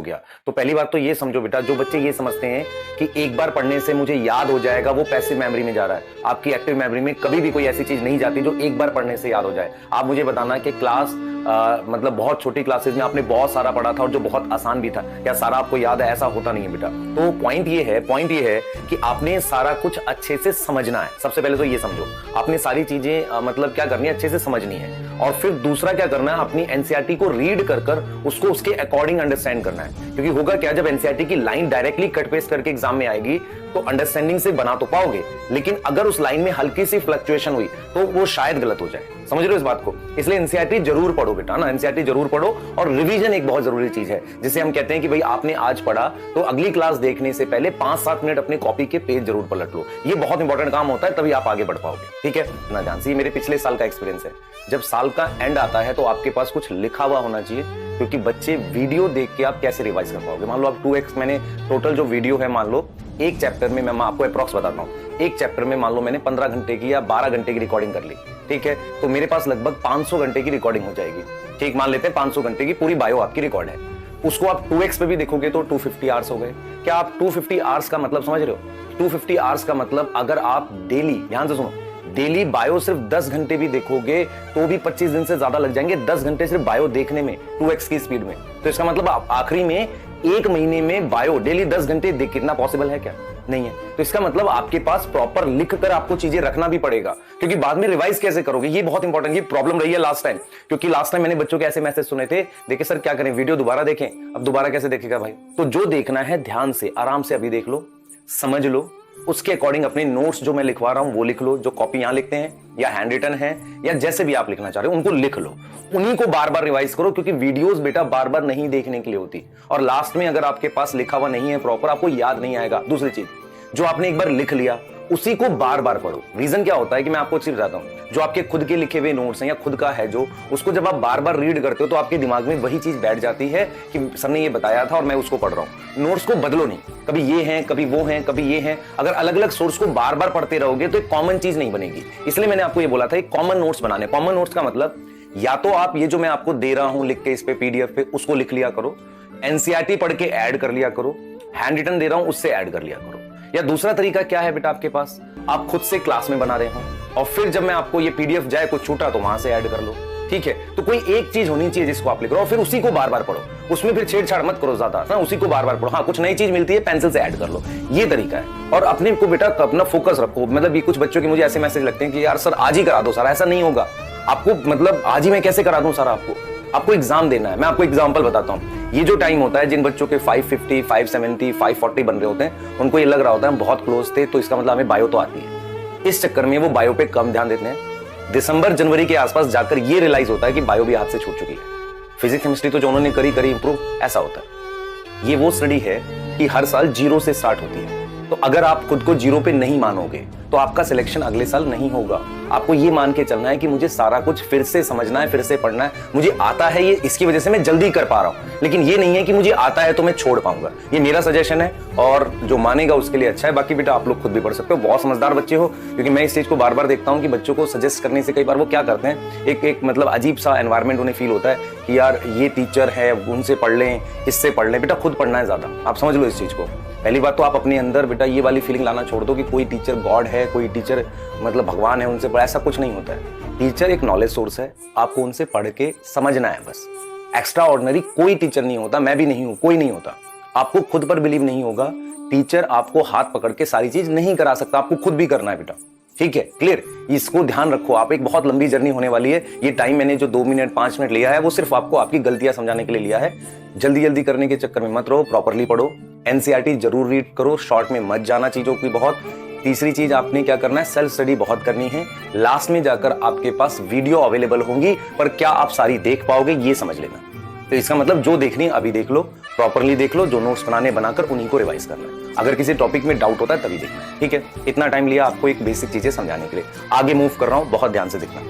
गया। तो पहली बात तो ये समझो बेटा, जो बच्चे ये समझते हैं कि एक बार पढ़ने से मुझे याद हो जाएगा, वो पैसिव मेमोरी में जा रहा है। आपकी एक्टिव मेमोरी में कभी भी कोई ऐसी चीज नहीं जाती जो एक बार पढ़ने से याद हो जाए। आप मुझे बताना कि क्लास मतलब बहुत छोटी क्लासेस में आपने बहुत सारा पढ़ा था और जो बहुत आसान भी था, क्या सारा आपको याद है? ऐसा होता नहीं है बेटा। तो पॉइंट ये है कि आपने सारा कुछ अच्छे से समझना है। सबसे पहले तो ये समझो, आपने सारी चीजें मतलब क्या करनी है, अच्छे से समझनी है। और फिर दूसरा क्या करना है, अपनी एनसीईआरटी को रीड कर उसको उसके अकॉर्डिंग अंडरस्टैंड करना है। क्योंकि होगा क्या, जब एनसीईआरटी की लाइन डायरेक्टली कट पेस्ट करके एग्जाम में आएगी तो अंडरस्टैंडिंग से बना तो पाओगे, लेकिन अगर उस लाइन में हल्की सी फ्लक्चुएशन हुई तो वो शायद गलत हो जाए। समझ रहे हो इस बात को? इसलिए एनसीईआरटी जरूर पढ़ो बेटा ना, एनसीईआरटी जरूर पढ़ो। और रिवीजन एक बहुत जरूरी चीज है, जिसे हम कहते हैं कि भाई आपने आज पढ़ा तो अगली क्लास देखने से पहले 5-7 मिनट अपने कॉपी के पेज जरूर पलट लो। ये बहुत इंपॉर्टेंट काम होता है, तभी आप आगे बढ़ पाओगे। ठीक है ना जान सी, मेरे पिछले साल का एक्सपीरियंस है। जब साल का एंड आता है तो आपके पास कुछ लिखा हुआ होना चाहिए, क्योंकि बच्चे वीडियो देख के आप कैसे रिवाइज कर पाओगे। मान लो आप 2x, मैंने टोटल जो वीडियो है, मान लो एक चैप्टर में, मैं आपको अप्रॉक्स बताता हूँ, एक चैप्टर में मान लो मैंने 15 घंटे की या 12 घंटे की रिकॉर्डिंग कर ली। ठीक है, तो मेरे पास लगभग 500 घंटे की रिकॉर्डिंग हो जाएगी। ठीक, मान लेते हैं 500 घंटे की पूरी बायो आपकी रिकॉर्ड है। उसको आप 2x पे भी देखोगे तो 250 आवर्स हो गए। क्या आप 250 आवर्स का मतलब समझ रहे हो? 250 आवर्स का मतलब अगर आप डेली, ध्यान से सुनो, डेली बायो सिर्फ 10 घंटे भी देखोगे तो भी 25 दिन से ज्यादा लग जाएंगे 10 घंटे सिर्फ बायो देखने में 2x की स्पीड में। तो इसका मतलब आप आखिरी में एक महीने में बायो डेली 10 घंटे देख, कितना पॉसिबल है? क्या नहीं है। तो इसका मतलब आपके पास प्रॉपर लिख कर आपको चीजें रखना भी पड़ेगा, क्योंकि बाद में रिवाइज कैसे करोगे ये बहुत इंपॉर्टेंट। ये प्रॉब्लम रही है लास्ट टाइम, क्योंकि लास्ट टाइम मैंने बच्चों के ऐसे मैसेज सुने थे, देखिए सर क्या करें, वीडियो दोबारा देखें। अब दोबारा कैसे देखेगा भाई? तो जो देखना है ध्यान से आराम से अभी देख लो, समझ लो, उसके अकॉर्डिंग अपने नोट्स जो मैं लिखवा रहा हूं वो लिख लो, जो कॉपी यहां लिखते हैं या हैंड रिटन है या जैसे भी आप लिखना चाह रहे हो उनको लिख लो। उन्हीं को बार बार रिवाइज करो, क्योंकि वीडियोस बेटा बार बार नहीं देखने के लिए होती। और लास्ट में अगर आपके पास लिखा हुआ नहीं है प्रॉपर, आपको याद नहीं आएगा। दूसरी चीज, जो आपने एक बार लिख लिया उसी को बार बार पढ़ो। रीजन क्या होता है कि मैं आपको चीज बताता हूं, जो आपके खुद के लिखे हुए नोट्स हैं या खुद का है जो, उसको जब आप बार बार रीड करते हो तो आपके दिमाग में वही चीज बैठ जाती है कि सर ने ये बताया था और मैं उसको पढ़ रहा हूं। नोट्स को बदलो नहीं, कभी ये है कभी वो है कभी ये है। अगर अलग अलग सोर्स को बार बार पढ़ते रहोगे तो एक कॉमन चीज नहीं बनेगी। इसलिए मैंने आपको ये बोला था एक कॉमन नोट्स बनाने। कॉमन नोट्स का मतलब या तो आप ये जो मैं आपको दे रहा हूं लिख के इस पे पीडीएफ पे, उसको लिख लिया करो, एनसीईआरटी पढ़ के ऐड कर लिया करो, हैंड रिटन दे रहा हूं उससे ऐड कर लिया करो। या दूसरा तरीका क्या है बेटा आपके पास, आप खुद से क्लास में बना रहे हो और फिर जब मैं आपको ये पीडीएफ जाए कुछ छूटा तो वहां से ऐड कर लो। ठीक है, तो कोई एक चीज होनी चाहिए जिसको आप लिख रहे हो, फिर उसी को बार बार पढ़ो, उसमें फिर छेड़छाड़ मत करो ज्यादा ना, उसी को बार बार पढ़ो। हाँ, कुछ नई चीज मिलती है पेंसिल से ऐड कर लो, ये तरीका है। और अपने को बेटा अपना फोकस रखो। मतलब ये कुछ बच्चों के मुझे ऐसे मैसेज लगते हैं कि यार सर आज ही करा दो सारा, ऐसा नहीं होगा आपको। मतलब आज ही मैं कैसे करा दूं सारा? आपको एग्जाम देना है। मैं आपको एग्जांपल बताता हूं, ये जो टाइम होता है, जिन बच्चों के 550, 570, 540 बन रहे होते हैं, उनको ये लग रहा होता है हम बहुत क्लोज थे, तो इसका मतलब हमें बायो तो आती है। इस चक्कर में वो बायो पे कम ध्यान देते हैं। दिसंबर जनवरी के आसपास जाकर ये रियलाइज होता है कि बायो भी हाथ से छूट चुकी है। फिजिक्स केमिस्ट्री तो जो उन्होंने करी इंप्रूव, ऐसा होता है। ये वो स्टडी है कि हर साल 0 से स्टार्ट होती है। तो अगर आप खुद को 0 पे नहीं मानोगे तो आपका सिलेक्शन अगले साल नहीं होगा। आपको ये मान के चलना है कि मुझे सारा कुछ फिर से समझना है, फिर से पढ़ना है, मुझे आता है ये, इसकी वजह से मैं जल्दी कर पा रहा हूं। लेकिन ये नहीं है कि मुझे आता है तो मैं छोड़ पाऊंगा। ये मेरा सजेशन है और जो मानेगा उसके लिए अच्छा है। बाकी बेटा आप लोग खुद भी पढ़ सकते हो, बहुत समझदार बच्चे हो। क्योंकि मैं इस चीज को बार बार देखता हूं कि बच्चों को सजेस्ट करने से कई बार वो क्या करते हैं, एक मतलब अजीब सा एनवायरमेंट उन्हें फील होता है कि यार ये टीचर है, उनसे पढ़ लें, इससे पढ़ लें। बेटा खुद पढ़ना है ज्यादा, आप समझ लो इस चीज को। पहली बात तो आप अपने अंदर बेटा ये वाली फीलिंग लाना छोड़ दो कि कोई टीचर गॉड है, कोई टीचर मतलब भगवान है, उनसे पढ़ा, ऐसा कुछ नहीं होता है। टीचर एक नॉलेज सोर्स है, आपको उनसे पढ़ के समझना है बस। एक्स्ट्रा ऑर्डिनरी कोई टीचर नहीं होता, मैं भी नहीं हूं, कोई नहीं होता। आपको खुद पर बिलीव नहीं होगा, टीचर आपको हाथ पकड़ के सारी चीज नहीं करा सकता, आपको खुद भी करना है बेटा। ठीक है, क्लियर? इसको ध्यान रखो। आप एक बहुत लंबी जर्नी होने वाली है। ये टाइम मैंने जो 2 मिनट 5 मिनट लिया है वो सिर्फ आपको आपकी गलतियां समझाने के लिए लिया है। जल्दी जल्दी करने के चक्कर में मत रहो, प्रॉपरली पढ़ो, एनसीईआरटी जरूर रीड करो, शॉर्ट में मत जाना चीजों की बहुत। तीसरी चीज आपने क्या करना है, सेल्फ स्टडी बहुत करनी है। लास्ट में जाकर आपके पास वीडियो अवेलेबल होंगी, पर क्या आप सारी देख पाओगे ये समझ लेना। तो इसका मतलब जो देखनी है अभी देख लो, प्रॉपरली देख लो, जो नोट्स बनाकर उन्हीं को रिवाइज करना है। अगर किसी टॉपिक में डाउट होता है तभी देखना। ठीक है, इतना टाइम लिया आपको एक बेसिक चीजें समझाने के लिए, आगे मूव कर रहा हूं, बहुत ध्यान से देखना।